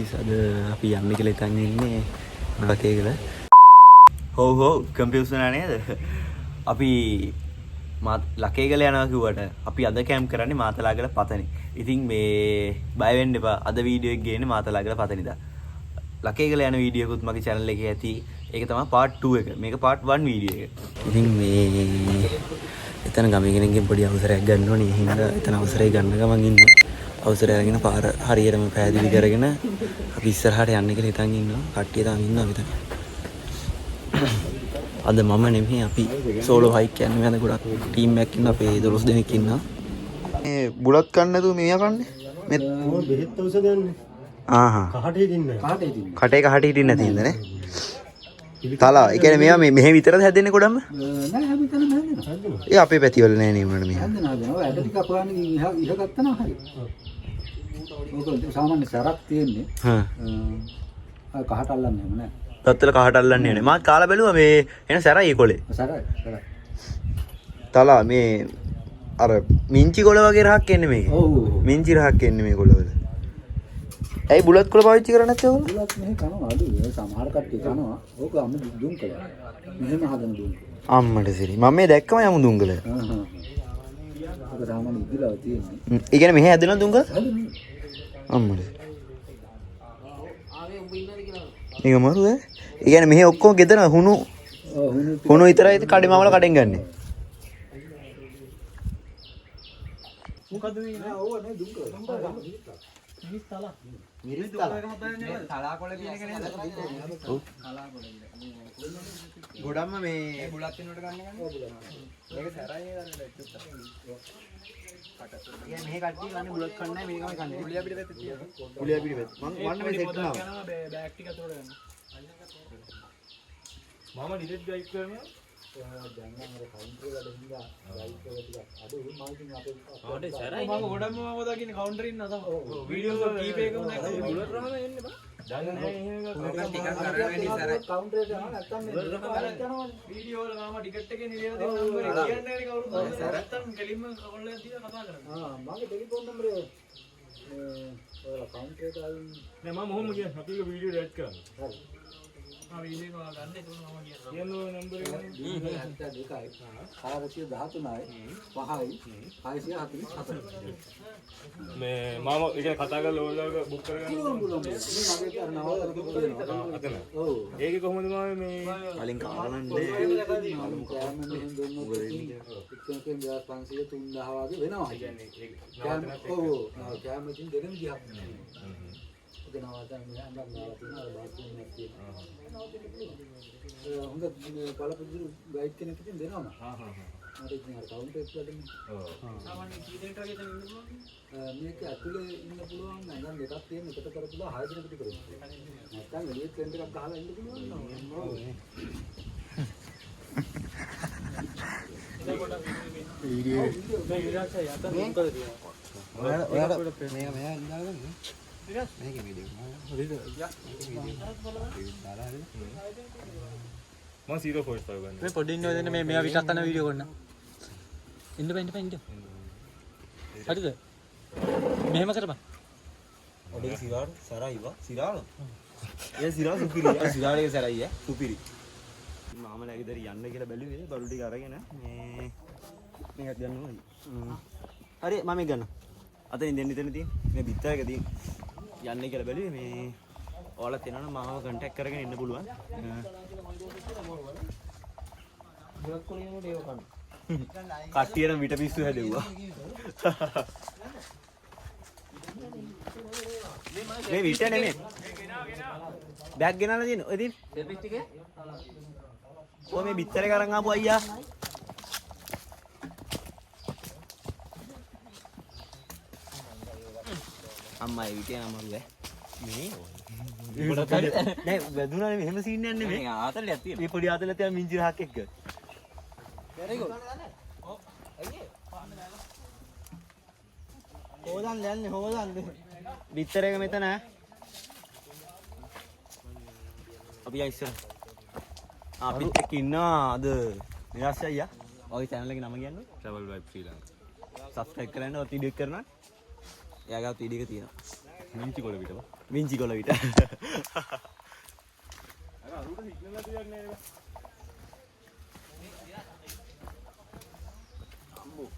guys, ada අපි යන්නේ කියලා හිතන් ඉන්නේ ලකේකල. හොව් කම්පියුටර් නේද? අපි ලකේකල යනවා කිව්වට අපි අද කැම්ප් කරන්නේ මාතලාගල පතනේ. ඉතින් මේ බය වෙන්න එපා. අද වීඩියෝ එක ගේන්නේ මාතලාගල පතනේදා. ලකේකල යන වීඩියෝ එකකුත් මගේ channel එකේ ඇති. ඒක තමයි part 2 එක. මේක part 1 වීඩියෝ එක. ඉතින් මේ එතන ගමේ කෙනෙක්ගෙන් පොඩි අවසරයක් ගන්න ඕනේ. ඒ හින්දා එතන අවසරය ගන්න ගමන් ඉන්නේ. අවසරය අරගෙන පාර හරියටම පැහැදිලි කරගෙන අපි ඉස්සරහට යන්න කියලා හිතන් ඉන්නවා. කට්ටිය තාම ඉන්නවා මෙතන. අද මම නෙමෙයි අපි සෝලෝ හයික් යන්නේ. මම ගොඩක් ටීම් එකක් ඉන්න අපේ 12 දෙනෙක් ඉන්නවා. මේ බුලත් කන්න නැතුව මෙයා කන්නේ. මේ බෙහෙත් ඖෂධ යන්නේ. ආහා. කහටේ දින්නේ. කටේ හිටින්නේ නැති ඉඳනේ. තලා ඒ කියන්නේ මෙයා මෙහෙ විතරද හැදෙන්නේ කොඩම්ම? නෑ හැමතැනම හැදෙනවා. ඒ අපේ පැතිවල නෑ නේ උනට මෙහා. හැදෙනවා. ඇට ටික අපරාණ ඉහ ගත්තා නම් හරි. ඕක සාමාන්‍ය සරක් තියෙන්නේ. හා. කහට අල්ලන්නේ නෑ. තත්තල කහට අල්ලන්නේ නෑ. මාත් කාලා බැලුවා මේ එන සරයි ඒ කොලේ. සරයි. තලා මේ අර මිංචි කොළ වගේ රහක් එන්නේ මේකේ. ඔව්. මිංචි රහක් එන්නේ මේ කොළවල. ඇයි බුලත් කොළ පාවිච්චි කරන්නේ නැත්තේ ඔයගොල්ලෝ? බුලත් මෙහෙ කනවා අඩුයි. සමහර කට්ටිය කනවා. ඕක අම්ම දුම් කළා. මෙහෙම හදන දුම්. අම්මට සිරි. මම මේ දැක්කම යමු දුංගල. ඔක සාමාන්‍ය ඉදිරියව තියෙන්නේ. ඒ කියන්නේ මෙහෙ හැදෙනව දුංගල? අම්මට. ඒක මරු ඒ කියන්නේ මෙහෙ ඔක්කොම ගෙදර හුණු හුණු විතරයි කඩේමවල කඩෙන් ගන්නෙ. මොකද මේ ඕව නේ දුංගල. මිරිස් තලා. මිරිස් තලා කොළ කියන එක නේද? ඔව්. තලා කොළ. ගොඩක්ම මේ බුලත් වෙනකොට ගන්න. ඔව් බුලත්. මේක සැරයි නේද? කට. ඉතින් මේ කට්ටිය ගන්න බුලත් කන්නේ මේකම කන්නේ. පුලිය පිට පැත්තේ තියෙනවා. පුලිය පිට පැත්ත. මම වන්න මේ සෙට් කරනවා. බෑග් ටික අතට ගන්න. මම ඩිලීට් ගයිඩ් කරනවා. දැන් නම් අර කවුන්ටර් වල හින්දා ගයිඩ් එක ටිකක් අඩුයි. මම ඉතින් අපේ සැරයි. මම ගොඩක්ම මම දකින්නේ කවුන්ටර් ඉන්න තමයි. වීඩියෝ කීප එකම දැක්කේ බුලත් රහම එන්නේ බා. දැන් නෑ එහෙම ටිකක් කරවෙන්නේ සැරයි. කවුන්ටර් එක යනවා නැත්තම් මේ බුලත් රහම යනවා. වීඩියෝ වල මම ටිකට් එකේ නිලියන දෙන නම්බර් එක කියන්නේ නැහැ කවුරුත්. නැත්තම් කෙලින්ම කෝල් එකක් දීලා කතා කරනවා. මගේ ටෙලිෆෝන් නම්බරය ඔයාලා කවුන්ටර් එකට ආවින් නෑ මම මොහොම කියන්නේ අපි එක වීඩියෝ රෙඩ් කරනවා. හරි. වීඩියෝ එක ගන්න ඒක මම කියනවා නම්බර් එක 72යි 413යි 5යි 644 මේ මම ඒක කතා කරලා ඕගොල්ලෝ බුක් කරගන්න මේ මගේ අර නවතරක දෙනවා අතන ඔව් ඒකේ කොහොමද මම මේ කලින් කාරණන්නේ කෑමෙන් දුන්නොත් එක්කෙනෙක්ගෙන් 2500 3000 වගේ වෙනවා කියන්නේ ඒක ඔව් කෑමකින් දෙකම ගියක් නෙමෙයි දෙනවා දැන් අnder නාලා තියෙනවා බාස්කෝන් එකක් තියෙනවා හොඳ බලපොදු ගයිඩ් කෙනෙක් ඉතින් දෙනවා මට ඉතින් අර කවුන්ටර් එකට දෙන්න සාමාන්‍ය කීදෙනෙක් වගේ දැන් ඉන්න පුළුවන් මේක ඇතුලේ ඉන්න පුළුවන් නම් දෙකක් තියෙන එකට කරපුවා 6 දිනකට කරමු නැත්නම් එළියේ ට්‍රෙන්ඩ් එකක් ගහලා ඉන්න පුළුවන් ඔයාලා මේක මෙයා ඉඳාගන්න මේක වීඩියෝ මම 0.5 ගන්න මේ පොඩි ඉන්නව දෙන්න මේ මෙයා විතරක් කරන වීඩියෝ කරන්න ඉන්න හරිද මෙහෙම කරපන් ඔඩේ සිරාල් සරයිවා සිරාල ඒ සිරාල් සුපිරි සිරාලේ සරයි සුපිරි මාම නැගිදර යන්න කියලා බැලුවේ බඩු ටික අරගෙන මේ මේකත් ගන්න ඕනේ හරි මම ගන්න අතනින් දෙන්න තියෙන මේ බිත්තර එක තියෙන යන්නේ කියලා බැලුවේ මේ ඔයාලත් එනවනම් මාව කන්ටැක්ට් කරගෙන ඉන්න පුළුවන්. කට්ටියන මිට පිස්සු හැදෙව්වා. මේ විට නෙමෙයි. බෑග් ගෙනල්ලා තියෙන. ඔය තියෙන සර්විස් ටිකේ. ඔය මේ බිත්තර එක අරන් ආපු අයියා. අම්මයි විතේ අමාරුයි මේ නෑ වැදුනානේ මෙහෙම සීන් යන්නේ මේ ආතල්ලයක් තියෙන මේ පොඩි ආතල්ලයක් තියෙන මිංජි රහක් එක්ක බැරිගො ඔව් අයියේ පාන්න දාලා හොදන්න බිත්තර එක මෙතන අපි ආ ඉස්සර අපිත් එක්ක ඉන්නවා අද නිරාශ අයියා ඔය channel එකේ නම කියන්නේ travel vibe ශ්‍රී ලංකා subscribe කරන්න ඔය වීඩියෝ කරනවා එයාගාව වීඩියෝ එක තියෙනවා මිංචි කොළ විතර. මිංචි කොළ විතර. අර අරුට සිග්නල් එකක් නෑ නේද? අම්බෝ.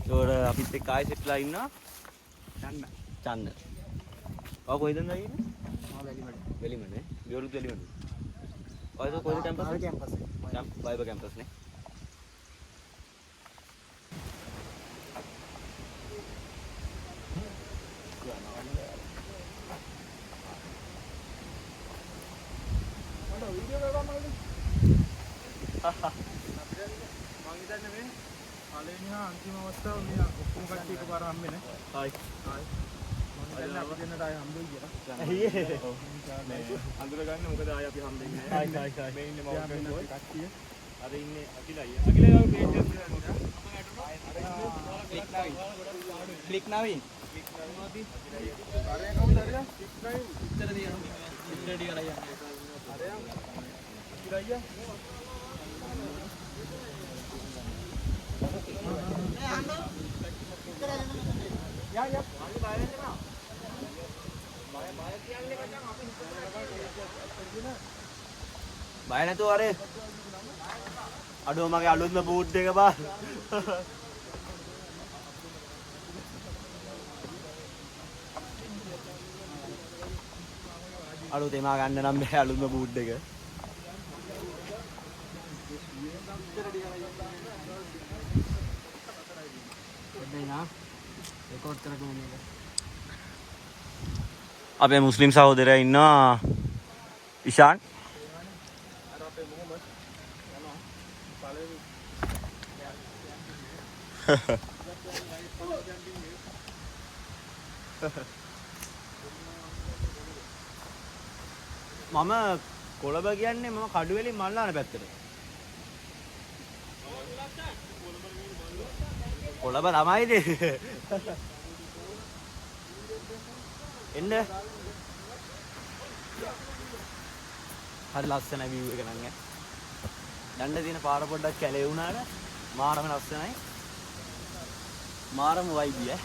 ඒතකොට අපිත් එක්ක ආයෙ සෙට්ලා ඉන්නවා. චන්න. ඔය කොහෙද ඉන්නේ? වෙලිමඩ නේ. විවරුත් වෙලිමඩ. ඔයද කොහෙද කැම්පස්? වයිබර් කැම්පස් නේ. පළවෙනි හා අන්තිම අවස්ථාව මේ ඔක්කොම කට්ටිය එකපාර හම්බෙන්නේ. හායි. මම අපි දෙන්නට ආයෙ හම්බෙයි කියලා. අයියේ. අඳුර ගන්න මොකද ආයෙ අපි හම්බෙන්නේ හායි නෑ. Hi hi. මේ ඉන්නේ මම කට්ටිය. අර ඉන්නේ අකිල අයියා. අකිල යාගේ පේජ් එක ක්ලික් නවීන්. අරයා කවුද අරයා? ඉතර දියන. ඉතර ටික අරයා. අරයා. අකිල අයියා. බය නැතුව අර අඩෝ මගේ අලුත්ම බූට් එක බා අලුත් එමා ගන්න නම් බෑ අලුත්ම බූට් එක අපේ මුස්ලිම් සහෝදරයා ඉන්නවා ඉෂාන් මම කොළඹ කියන්නේ මම කඩුවෙලින් මල්ලාන පැත්තට. කොළඹ ළමයිද? එන්න. හරි ලස්සන view එක නම් ඈ. යන්න තියෙන පාර පොඩ්ඩක් කැලේ වුණාට මාරම ලස්සනයි. මාරම vibe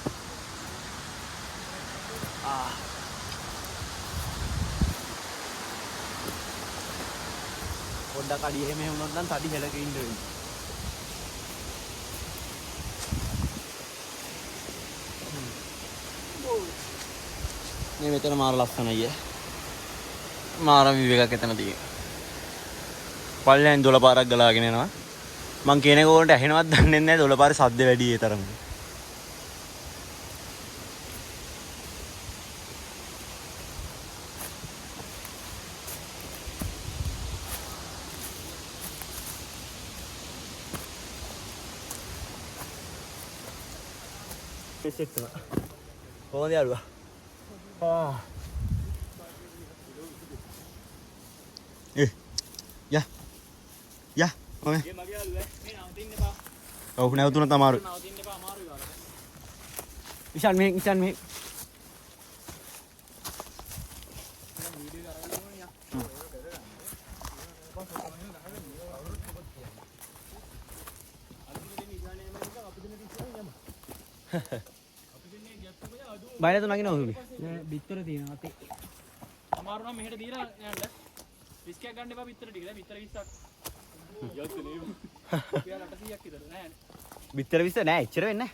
ඈ. පොඩ්ඩක් අඩි එහෙම වුණොත් නම් තඩි හෙලක ඉන්න වෙන්නේ. මේ මෙතන මාර ලස්සනයි ඈ. මාර view එකක් එතන තියෙනවා. පල්ලෙන් දොළ පාරක් ගලාගෙන යනවා. මං කියන එක ඕකට ඇහෙනවත් දන්නේ නැහැ දොළ පාරේ සද්ද වැඩි ඒ තරම. සෙට් කරා. කොහොමද යාළුවා? යා. යා. ඔය. මේ මගේ යාළුවා මේ නවතින්න එපා. ඔව් නැවතුණා තමාරු. නවතින්න එපා අමාරුයි වල. ඉෂාන් මේ බයලතු නගිනව උඹේ. නෑ බිත්තර තියෙනවා අතේ. අමාරු නම් මෙහෙට දීලා යන්න. රිස්ක් එකක් ගන්න එපා බිත්තර ටික. බිත්තර 20ක්. යත් නේ. රුපියල් 800ක් විතර නෑ. බිත්තර 20 නෑ එච්චර වෙන්නේ නෑ.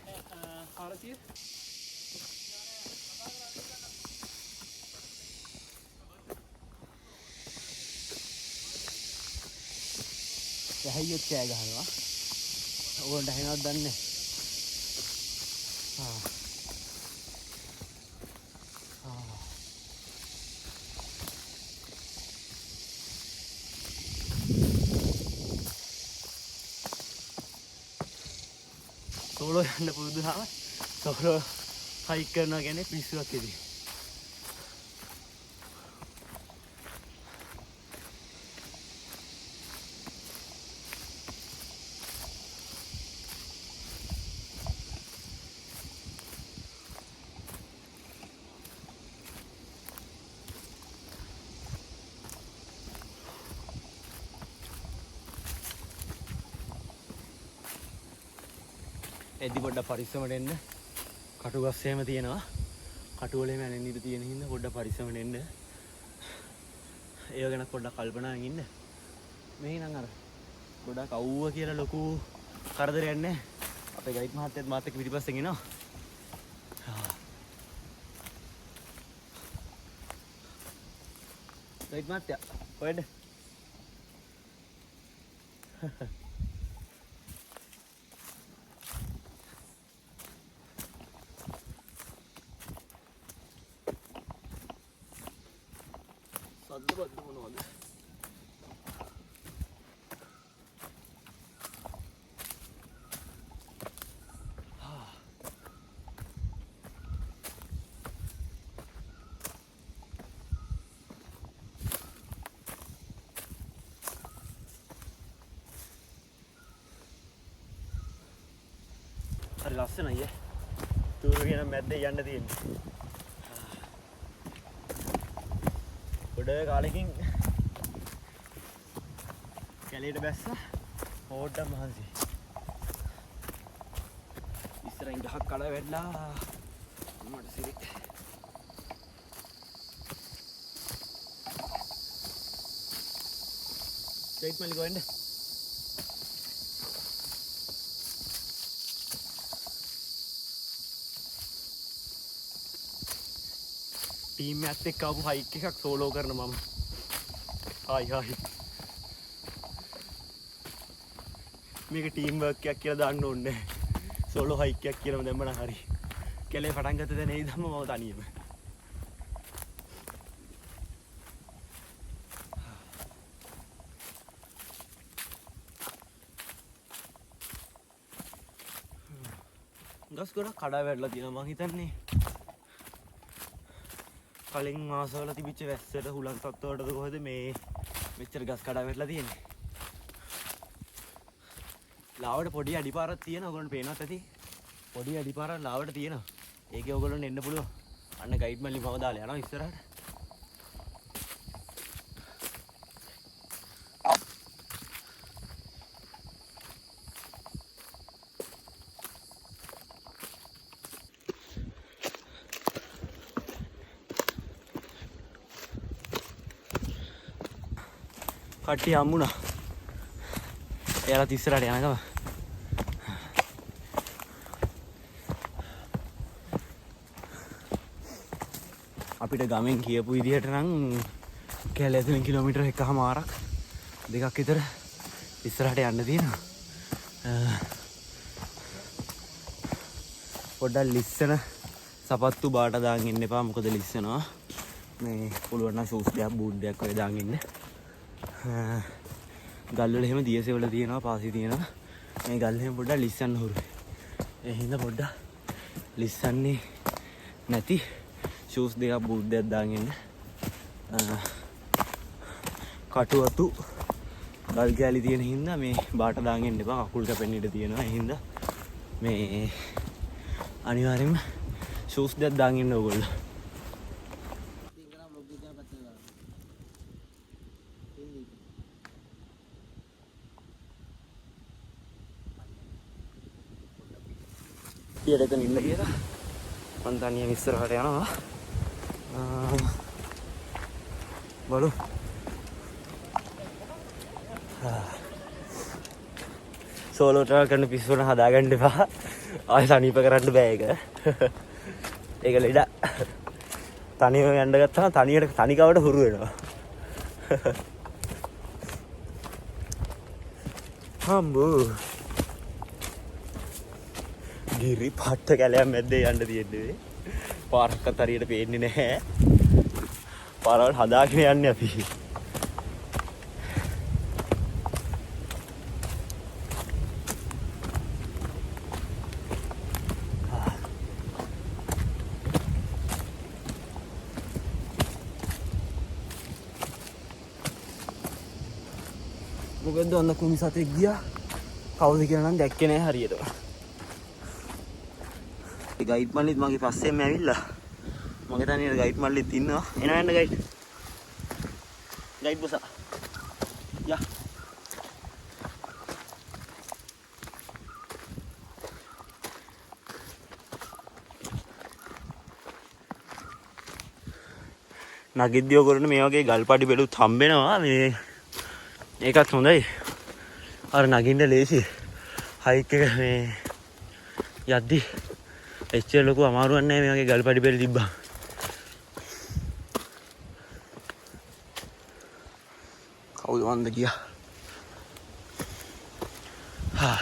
400. ඇහැයියොත් කෑ ගහනවා. ඕගොල්ලන්ට ඇහෙනවද දන්නේ නැහැ. සෝලෝ යන්න පුරුදුනම සෝලෝ හයික් කරනවා කියන්නේ පිස්සුවක් ඉතින්. එද්දි පොඩ්ඩක් පරිස්සමට එන්න. කටු ගස් එහෙම තියෙනවා. කටු වලේම යන්නේ ඉඳ තියෙන හින්දා පොඩ්ඩක් පරිස්සමට එන්න. ඒව ගැන පොඩ්ඩක් කල්පනාවෙන් ඉන්න. මේ නම් අර ගොඩක් අවුව කියලා ලොකු කරදරයක් නැහැ. අපේ ගයිඩ් මහත්තයත් මාත් එක්ක පිටිපස්සෙන් එනවා. ගයිඩ් මහත්තයා කොහෙද? සද්ද බද්ද මොනවද? හරි ලස්සනයි ඈ. තූරුගෙන මැද්දේ යන්න තියෙන්නේ. ගොඩ කාලෙකින් කැලේට බැස්සා. ඕඩම් මහන්සි. ඉස්සරහින් ගහක් කඩ වැටලා මට සිරි. ගයිඩ් මල්ලි ගොඩ ටීම් එකත් එක්ක ආපු හයික් එකක් සෝලෝ කරන මම. හායි. මේක ටීම් වර්ක් එකක් කියලා දාන්න ඕනේ. සෝලෝ හයික් එකක් කියලාම දැම්ම නම් හරි. කැලේ පටන් ගත්ත දැන ඒ ධම්ම මම තනියම. ගස් ගොඩක් කඩා වැටලා තියෙනවා මං හිතන්නේ. කලින් මාසවල තිබිච්ච වැස්සට හුලං තත්ත්වවලටද කොහෙද මේ මෙච්චර ගස් කඩා වැටලා තියෙන්නේ. ලාවට පොඩි අඩිපාරක් තියෙනවා. ඔයගොල්ලන්ට පේනවත් ඇති. පොඩි අඩිපාරක් ලාවට තියෙනවා. ඒකේ ඔයගොල්ලන්ට එන්න පුළුවන්. අන්න ගයිඩ් මල්ලි මම දාලා යනවා ඉස්සරහට. කට්ටිය හම්බුණා. එයාලා ඉස්සරහට යනකම අපිට ගමෙන් කියපු විදිහට නම් කැලේ ඇතුලෙන් කිලෝමීටර් 1.5ක් දෙකක් විතර ඉස්සරහට යන්න තියෙනවා. පොඩ්ඩක් ලිස්සන සපත්තු බාට දාන් ඉන්න එපා. මොකද ලිස්සනවා. මේ පුළුවන් නම් ෂූස් දෙකක් බූට් දෙකක් වගේ දාන් ඉන්න. ගල්වල එහෙම දියසෙවල තියෙනවා, පාසි තියෙනවා. මේ ගල් එහෙම පොඩ්ඩක් ලිස්සන්න හුරු. ඒ හින්දා පොඩ්ඩක් ලිස්සන්නේ නැති ෂූස් දෙකක් බූට් දෙකක් දාන් ඉන්න. කටුවතු ගල් කැලි තියෙන හින්දා මේ බාට දාන් ඉන්න එපා. කකුල් කැපෙන්න ඉඩ තියෙනවා. ඒ හින්දා මේ අනිවාර්යෙන්ම ෂූස් දෙකක් දාන් ඉන්න ඕගොල්ලෝ. ඊයරකන් ඉන්න කියලා මං තනියම ඉස්සරහට යනවා. බලු සෝලෝ ට්‍රැවල් කරන පිස්සුන හදාගන්න එපා. ආයෙ සනීප කරන්න බෑ ඒක. ඒක ලෙඩ. තනියම යන්න ගත්තාම තනිකවට හුරු වෙනවා. හම්බෝ ගිරි පාට කැලයක් මැද්දේ යන්න තියෙන්නේ. පාරක්වත් හරියට පේන්නේ නැහැ. පාරවල් හදාගෙන යන්නේ අපි. මොකද ඔන්න කුමි සතෙක් ගියා. කවුද කියලා නම් දැක්කේ නැහැ හරියට. ගයිඩ් මල්ලිත් මගේ පස්සෙන්ම ඇවිල්ලා. මගේ තනියට ගයිඩ් මල්ලිත් ඉන්නවා. එනවා යන්න ගයිඩ්. ගයිඩ් බොසා. යා. නගිද්දී ඔයගොල්ලන්ට මේ වගේ ගල්පඩි බෙලුත් හම්බෙනවා. මේ ඒකත් හොඳයි. අර නගින්න ලේසි. හයික් එක මේ යද්දි එච්චර ලොකු අමාරුවක් නැහැ මේ වගේ ගල්පඩි බෙල තිබ්බා. කවුද වන්ද ගියා? හා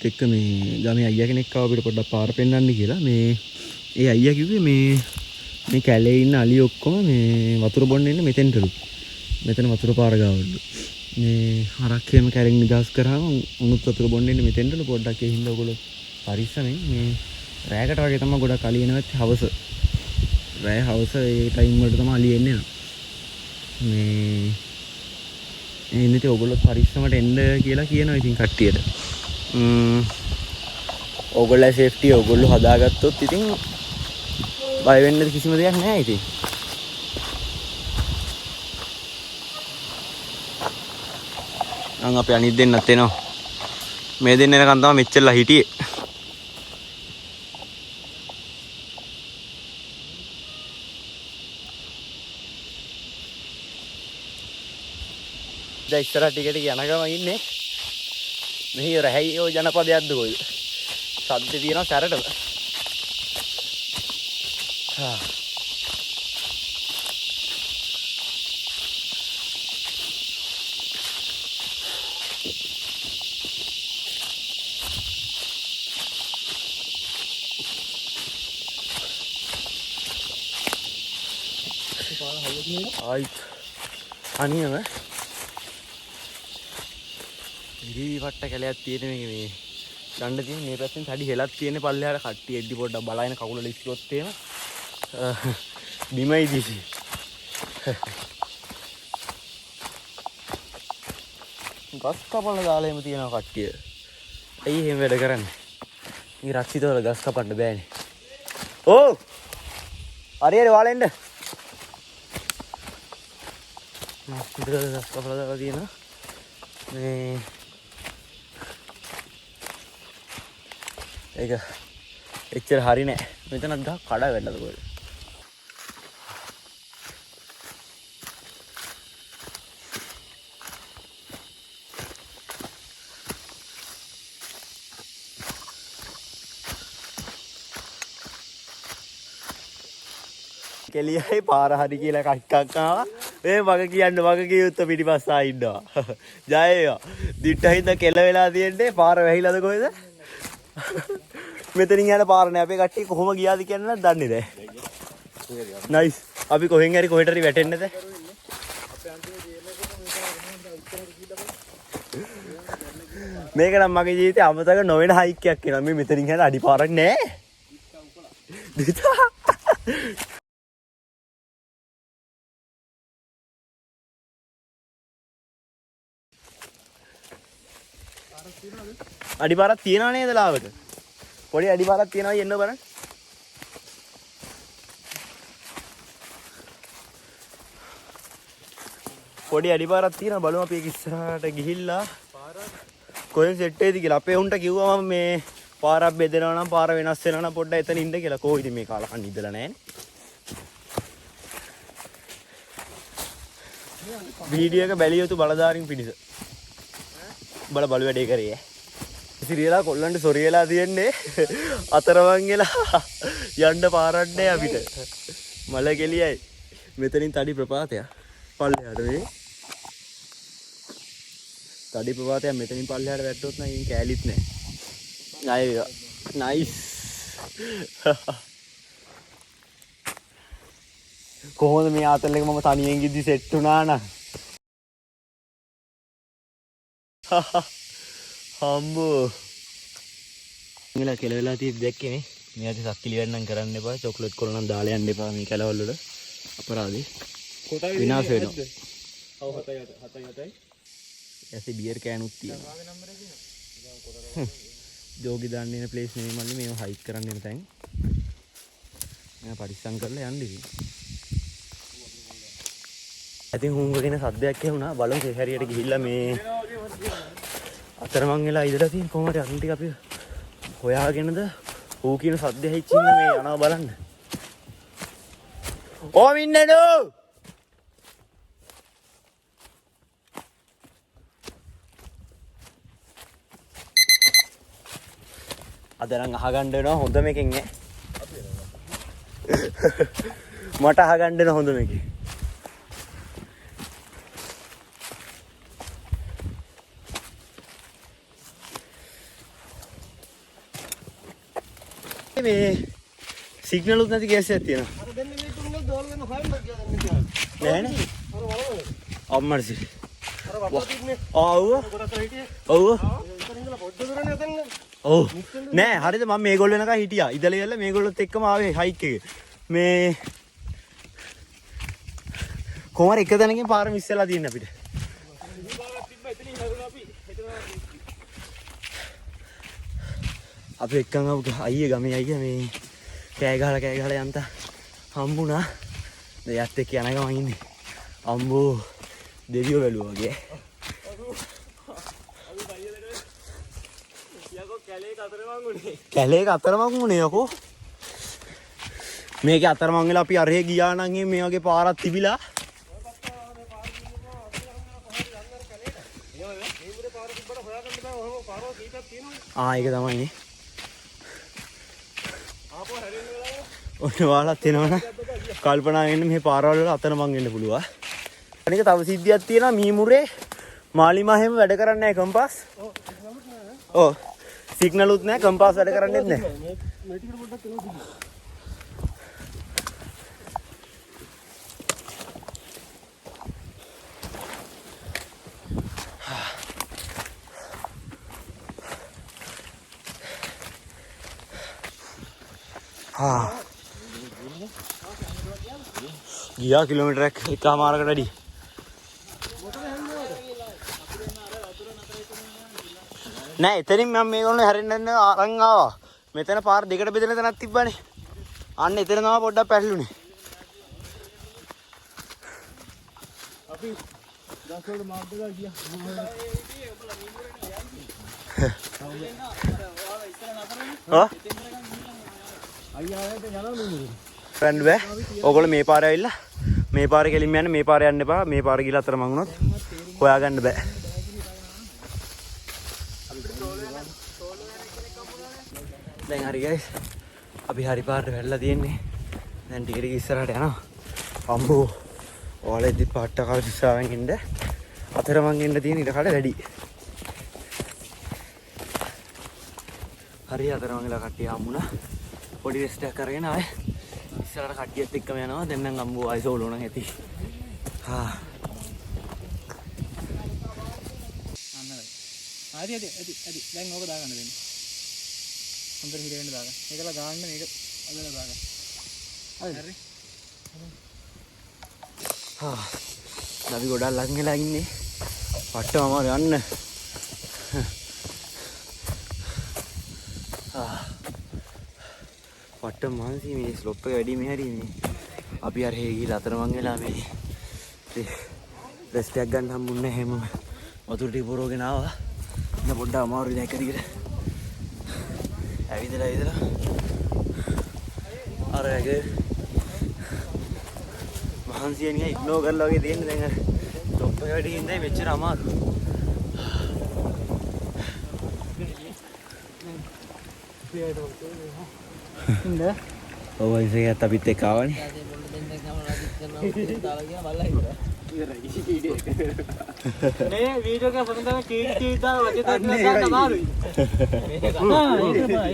එක්ක මේ ගමේ අයියා කෙනෙක් ආව අපිට පොඩ්ඩක් පාර පෙන්නන්න කියලා. මේ ඒ අයියා කිව්වේ මේ කැලේ ඉන්න අලි ඔක්කොම මේ වතුර බොන්න එන්න මෙතෙන්ටලු. මෙතන වතුර පාර ගාවලු. මේ හරක් එහෙම කැලෙන් නිදහස් කරාම උණුත් වතුර බොන්න එන්න මෙතෙන්ටලු. පොඩ්ඩක් ඒ හින්දා ඔයගොල්ලෝ පරිස්සමෙන් මේ රැයකට වගේ තමයි ගොඩක් අලි එනවත් හවස. රැය හවස ඒ ටයිම් වලට තමයි අලි එන්නේ. මේ ඒ ඉන්නේ ඔයගොල්ලෝ පරිස්සමට එන්න කියලා කියනවා ඉතින් කට්ටියට. ඔයගොල්ලෝ සේෆ්ටි ඔයගොල්ලෝ හදාගත්තොත් ඉතින් බය වෙන්න කිසිම දෙයක් නැහැ ඉතින්. නම් අපි අනිත් දෙන්නත් එනවා. මේ දෙන්න එනකන් තමයි මෙච්චරලා හිටියේ. දැන් ඉස්සරහ ටිකට යන ගම ඉන්නේ. මෙහි රැහැයි ඔය ජනපදයක්ද කොයිද? සද්ද තියෙනවා සැරටම. ආයිත් අනියම ඉරි වට්ට කැලයක් තියෙන මේ ගන්න තියෙන මේ පැත්තෙන් තඩි හෙලක් තියෙන පල්ලෙහාට කට්ටිය එද්දි පොඩ්ඩක් බලයින කකුල ලිස්කොත් එහෙම බිමයි දිසි ගස් කපලා දාලා එහෙම තියෙනවා කට්ටිය. ඇයි එහෙම වැඩ කරන්නේ? මේ රක්ෂිතවල ගස් කපන්න බෑනේ. ඕ හරියට වාලෙන්න රක්ෂිතවල ගස් කපලා දාලා තියෙනවා. මේ ඒක එච්චර හරි නෑ. මෙතනත් ගහ කඩා වැටලාද කොහෙද? කෙලියයි පාර හරි කියලා කක්කක් ආවා. මේ වග කියන්න වග කියුත්ත පිටිපස්ස ආ ඉන්නවා. ජය වේවා. දිට්ඨහින්ද කෙල වෙලා තියෙන්නේ පාර වැහිලාද කොහෙද? මෙතනින් යන පාර නෑ. අපේ කට්ටිය කොහොම ගියාද කියන්නේ දන්නේ නැහැ. නයිස්. අපි කොහෙන් හරි කොහෙට හරි වැටෙන්නද? මේක නම් මගේ ජීවිතේ අමතක නොවන හයික් එකක් වෙනවා. මේ මෙතනින් යන අඩි පාරක් නෑ. අඩිපාරක් තියනවා නේද ලාවට? පොඩි අඩිපාරක් තියනවා යන්න බලන්න. පොඩි අඩිපාරක් තියනවා බලමු අපි ඒක ඉස්සරහට ගිහිල්ලා කොහෙන් සෙට් වෙයිද කියලා. අපේ උන්ට කිව්වා මම මේ පාරක් බෙදෙනවා නම් පාර වෙනස් වෙනවා නම් පොඩ්ඩක් එතන ඉන්න කියලා. කොහොමද මේ කාලා කන්න ඉඳලා නැහැනේ. වීඩියෝ එක බැලිය යුතු බලධාරීන් පිණිස. බල වැඩේ කරේ. විසිරියලා කොල්ලන්ට සොරි වෙලා තියෙන්නේ අතරමං වෙලා යන්න පාරක් නැහැ අපිට. මල කෙලියයි. මෙතනින් තඩි ප්‍රපාතයක්. පල්ලෙහාට මේ. තඩි ප්‍රපාතයක් මෙතනින් පල්ලෙහාට වැට්ටොත් නම් ඉතින් කෑලිත් නැහැ. නයිස්. කොහොමද මේ ආතල් එක මම තනියෙන් ගිද්දි සෙට් වුණා නම් හම්බෝ ඉංගල කෙලවෙලා තියෙද්දි දැක්කේ නේ මේ ඇති සක්කිලි වෙන්නම් කරන්න එපා චොක්ලට් කොළ නම් දාලා යන්න එපා මේ කැලවල් වල අපරාධේ විනාශ වෙනවා ඔව් 7යි ඇසි බියර් කෑනුත් තියෙනවා ජෝගි දාන්න එන ප්ලේස් නෙමෙයි මල්ලි මේව හයික් කරන්න එන තැන් මම පරිස්සම් කරලා යන්න ඉතින් ඉතින් හුඟගෙන සද්දයක් ඇහුණා බලමු හැරියට ගිහිල්ලා මේ අතරමං වෙලා ඉඳලා තියෙන කොහමද අරන් ටික අපි හොයාගෙනද ඌ කියන සද්ද ඇහිච්චින්න මේ යනවා බලන්න ඕ මින්නඩෝ අද නම් අහගන්න වෙනවා හොඳ මේකෙන් ඈ මට අහගන්න වෙන හොඳ මේකේ මේ සිග්නල් උත් නැති ගෑස් එකක් තියෙනවා. අර දෙන්නේ මේ තුනේ දෝල වෙන ෆයිල් එකක් කියලා දෙන්නේ. නෑ නේ. අර වලවල. අම්මර්සි. අර වපතින්නේ. ඔව්. ඔව්. ඉතින් ඉඳලා පොඩ්ඩ දුරනේ එතන. ඔව්. නෑ හරිද මම මේගොල්ලෝ වෙනකන් හිටියා. ඉදලා ඉවරලා මේගොල්ලොත් එක්කම ආවේ හයික් එකේ. මේ කොහමද එක තැනකින් පාර මිස් වෙලා තියෙන්නේ අපිට. අපි එක්කන් අයියේ ගමේ අයියා මේ කෑ ගහලා යන්ත හම්බුණා. දැන් යත් එක්ක යන ගමන් ඉන්නේ. අම්බෝ දෙවියෝ වැළුවා වගේ. කැලේක අතරමං උනේ යකෝ. මේකේ අතරමං වෙලා අපි අරහේ ගියා නම් මේ වගේ පාරක් තිබිලා ඒක තමයිනේ. ඔන්න ඔයාලත් එනවනම් කල්පනා වෙන්න මේ පාරවල් වල අතරමං වෙන්න පුළුවන්. අනික තව සිද්ධියක් තියෙනවා මීමුරේ මාලිමා හැම වැඩ කරන්නේ නැහැ කම්පාස්. ඔව්. සිග්නලුත් නැහැ කම්පාස් වැඩ කරන්නේත් නැහැ. මේ ටිකට පොඩ්ඩක් එනවා. ගියා කිලෝමීටරයක් එකමාරකට වැඩි. නෑ එතනින් මම මේගොල්ලෝ හැරෙන්න අරන් ආවා. මෙතන පාර දෙකට බෙදෙන තැනක් තිබ්බනේ. අන්න එතන තමයි පොඩ්ඩක් පැටළුනේ. අපි දසවල මාර්ගය ගියා. ෆ්‍රෙන්ඩ් බෑ. ඕගොල්ලෝ මේ පාරේ ඇවිල්ලා මේ පාරේ කෙලින්ම යන්න මේ පාරේ යන්න එපා. මේ පාරේ ගිහලා අතරමං වුණොත් හොයාගන්න බෑ. දැන් හරි ගයිස්. අපි හරි පාරට වැටලා තියෙන්නේ. දැන් ටික ටික ඉස්සරහට යනවා. අම්බෝ. ඔයාලෙදි පාට්ට කාල ඉස්සරහින් ඉන්න අතරමං එන්න තියෙන ඉඩ කඩ වැඩි. හරි අතරමං වෙලා කට්ටිය හම්බුණා. පොඩි රෙස්ට් එකක් අරගෙන ආයේ ඉස්සරහට කට්ටියත් එක්කම යනවා. දැන් නම් අම්බෝ ආයි සෝලෝ නම් ඇති. හරි දැන් ඕක දාගන්න දෙන්න. හොඳට හිර වෙන්න දාගන්න. මේකලා ගාන්න මේක අදලා දාගන්න. හරි. අපි ගොඩක් ලඟ වෙලා ඉන්නේ. පට්ටම අමාරු යන්න. පට්ටම මානසි මේ ස්ලොප් එක වැඩි මේ හරි මේ. අපි අර හේ ගිහලා අතරමං වෙලා මේ රෙස්ට් එකක් ගන්න හම්බුන්නේ නැහැ හැමෝම. වතුර ටික පුරවගෙන ආවා. දැන් පොඩ්ඩක් අමාරුයි දැන් එක දිගට. ඇවිදලා අර ඇගේ මහන්සිය නිකන් ඉග්නෝර් කරලා වගේ තියෙන්නේ දැන් අර টොප් එක වැඩි ඉඳයි මෙච්චර අමාරු. ඔව් ඉතින් අපිත් එක්ක ආවනේ. මේ වීඩියෝ එක සමන් තමයි කීටි දාලා වගේ දෙන්න අමාරුයි. ඒක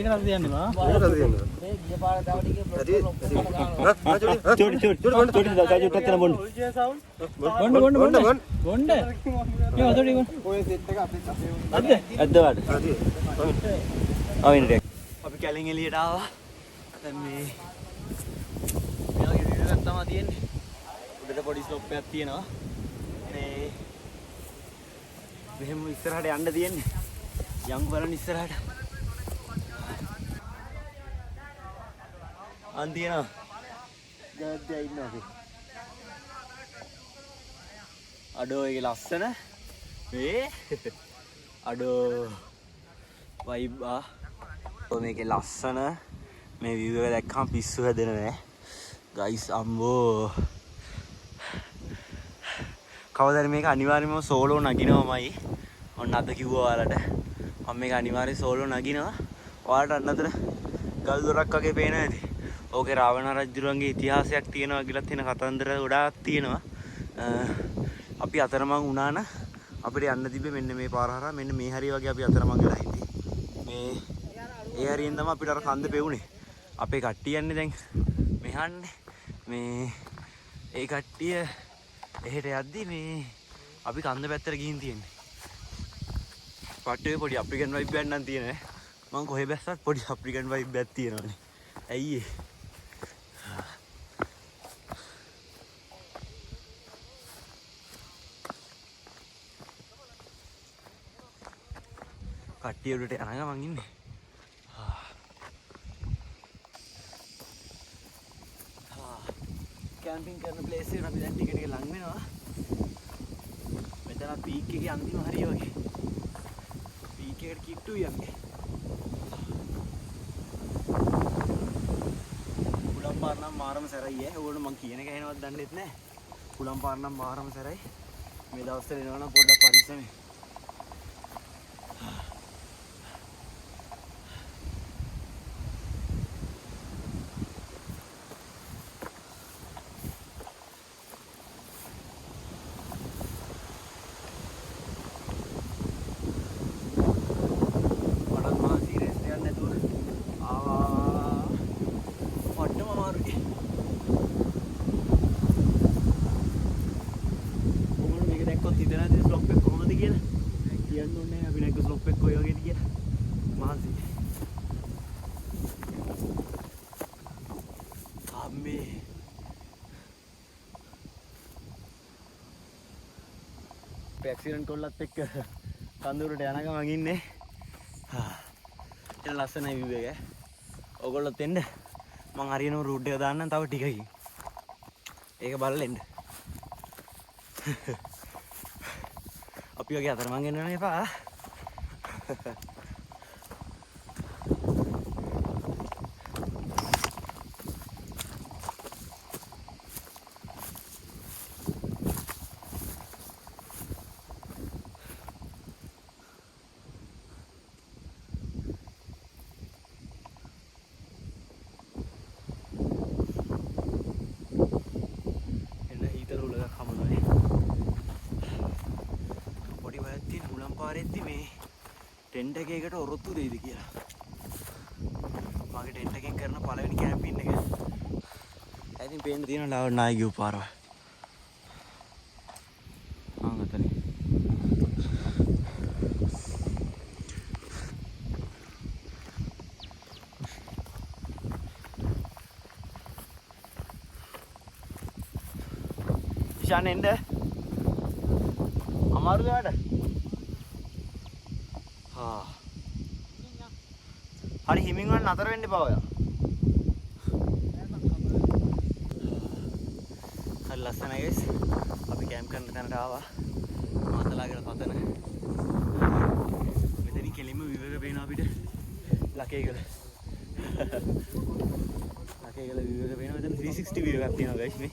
නම් තියන්නේ මා. මේ ගිය පාර තව ටික චෝටි දාලා බොන්න. බොන්න. ඒ අතෝටි බොන්න. ඔය සෙට් එක අපිට ඇද්ද වඩ. ආවෙන්නේ. අපි කැලෙන් එළියට ආවා. දැන් මේ වගේ විදිහක් තමයි තියෙන්නේ. උඩට පොඩි ස්ලොප් එකක් තියෙනවා. මේ මෙහෙම ඉස්සරහට යන්න තියෙන්නේ. යම් බලන්න ඉස්සරහට. අන් තියෙනවා. ගෑද්දා ඉන්නවා අපි. අඩෝ ඒක ලස්සන. මේ අඩෝ වයිබ් ආ. මේකේ ලස්සන මේ view එක දැක්කම පිස්සු හැදෙනවා. ගයිස් අම්බෝ කවදාද මේක අනිවාර්යයෙන්ම සෝලෝ නගිනවමයි. ඔන්න අද කිව්වා ඔයාලට මම මේක අනිවාර්යයෙන් සෝලෝ නගිනවා. ඔයාලට අන්නතර ගල් දොරක් වගේ පේනවා ඇති. ඕකේ රාවණ රජුරුවන්ගේ ඉතිහාසයක් තියෙනවා කියලා තියෙන කතන්දර ගොඩාක් තියෙනවා. අපි අතරමං වුණා නම් අපිට යන්න තිබ්බේ මෙන්න මේ පාර හරහා මෙන්න මේ හරිය වගේ අපි අතරමං වෙලා හිටියේ. මේ ඒ හරියෙන් තමයි අපිට අර කන්ද පෙවුනේ. අපේ කට්ටිය යන්නේ දැන් මෙහාන්නේ. මේ ඒ කට්ටිය එහෙට යද්දි මේ අපි කන්ද පැත්තට ගිහින් තියෙන්නේ. පට්ටේ පොඩි අප්‍රිකන් වයිබ් එකක් නම් තියෙනවා. මම කොහෙ බැස්සත් පොඩි අප්‍රිකන් වයිබ් එකක් තියෙනවානේ. ඇයි ඒ? කට්ටිය උඩට යන ගමන් ඉන්නේ. කැම්පින් කරන ප්ලේස් එකට අපි දැන් ටික ටික ලං වෙනවා. මෙතන පීක් එකේ අන්තිම හරිය වගේ. පීක් එකට කිට්ටුයි යන්නේ. කුලම් පාර නම් මාරම සැරයි ඈ. ඕගොල්ලෝ මං කියන එක ඇහෙනවද දන්නෙත් නැහැ. කුලම් පාර නම් මාරම සැරයි. මේ දවස්වල එනවා නම් පොඩ්ඩක් පරිස්සමෙන්. ඇක්සිඩන්ට් කොල්ලත් එක්ක කඳුරට යන ගමන් ඉන්නේ. එන ලස්සනයි view එක. ඔයගොල්ලොත් එන්න. මං හරියනම රූට් එක දාන්නම් තව ටිකකින්. ඒක බලලා එන්න. අපි වගේ අතරමං එන්න ඕනේ එපා. ටෙන්ට් එකකට ඔරොත්තු දෙයිද කියලා. මගේ ටෙන්ට් එකෙන් කරන පළවෙනි කැම්පින් එක. ඉතින් පේන්න තියෙන නායි ගියු පාරව. අතනේ. ඉෂාන් එන්න. අමාරුද වැඩ? හරි හිමින් වන්න නතර වෙන්න එපා ඔයා. හරි ලස්සනයි guys. අපි කැම්ප් කරන තැනට ආවා. මාතලාගේ පතන. මෙතනින් කෙලින්ම view එක පේනවා අපිට. ලකේගල. ලකේගල view එක පේනවා. මෙතන 360 view එකක් තියෙනවා guys මේ.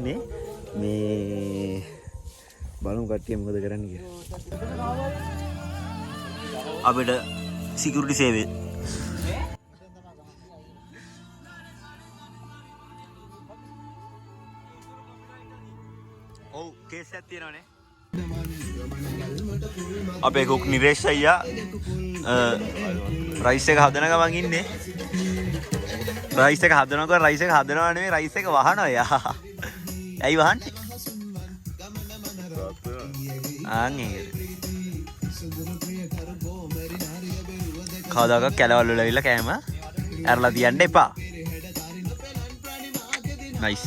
ඉන්නේ. මේ බලමු කට්ටිය මොකද කරන්නේ කියලා. අපිට සිකියුරිටි සේවය ඔව් කේස් එකක් තියෙනවනේ. අපේ කුක් නිරේෂ් අයියා රයිස් එක හදන ගමන් ඉන්නේ. රයිස් එක හදනකොට රයිස් එක හදනවා නෙමෙයි රයිස් එක වහනවා යා. ඇයි වහන්නේ? ආන් ඒක. කවදාක කැලවල් වල ඇවිල්ලා කෑම ඇරලා තියන්න එපා. නයිස්.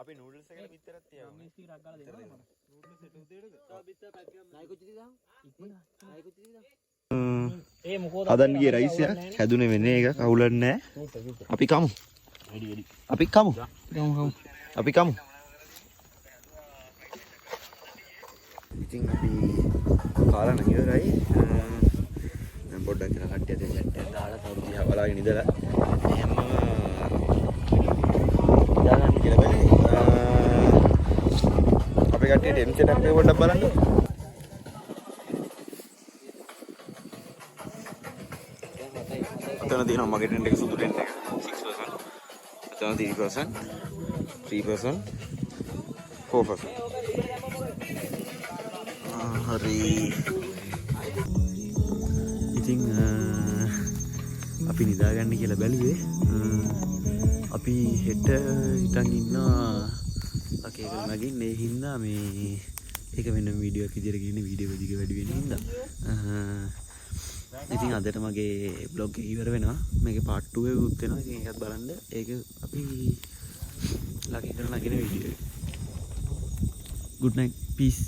අපි නූඩල්ස් එකට පිටරක් තියනවා. මිස් ටික ගාලා දෙනවා. නූඩල්ස් එක උදේට තව පිටර පැක් ගන්න. නයි කොච්චි දාමු? නයි කොච්චි දාමු? ඒ මොකෝද? හදන්න ගියේ රයිස් එක හැදුනේ වෙන්නේ ඒක කවුලන්නේ නැහැ. අපි කමු. අපි කමු. අපි කමු. ඉතින් අපි කාලා නම් ඉවරයි. දැන් පොඩ්ඩක් ඉතන කට්ටිය දෙන්න යන්න දාලා තව දිහා බලාගෙන ඉඳලා හැම දාගන්න කියලා බලන්නේ. අපේ කට්ටියට එම් සෙට් එකක් පොඩ්ඩක් බලන්න. අතන තියෙනවා මගේ ටෙන්ට් එක සුදු ටෙන්ට් එක 6%. අතන 3%, 4%. හරි. ඉතින් අපි නිදාගන්න කියලා බැලුවේ. අපි හෙට හිටන් ඉන්නවා අකේක නගින්න ඒ හින්දා මේ ඒක වෙන වීඩියෝ එකක් විදියට ගිහින් වීඩියෝ දිග වැඩි වෙන හින්දා ඉතින් අදට මගේ බ්ලොග් එක ඉවර වෙනවා. මේකේ part 2 එකකුත් වෙනවා. ඉතින් ඒකත් බලන්න. ඒක අපි ලකින් කරන නගින වීඩියෝ එක. good night, peace.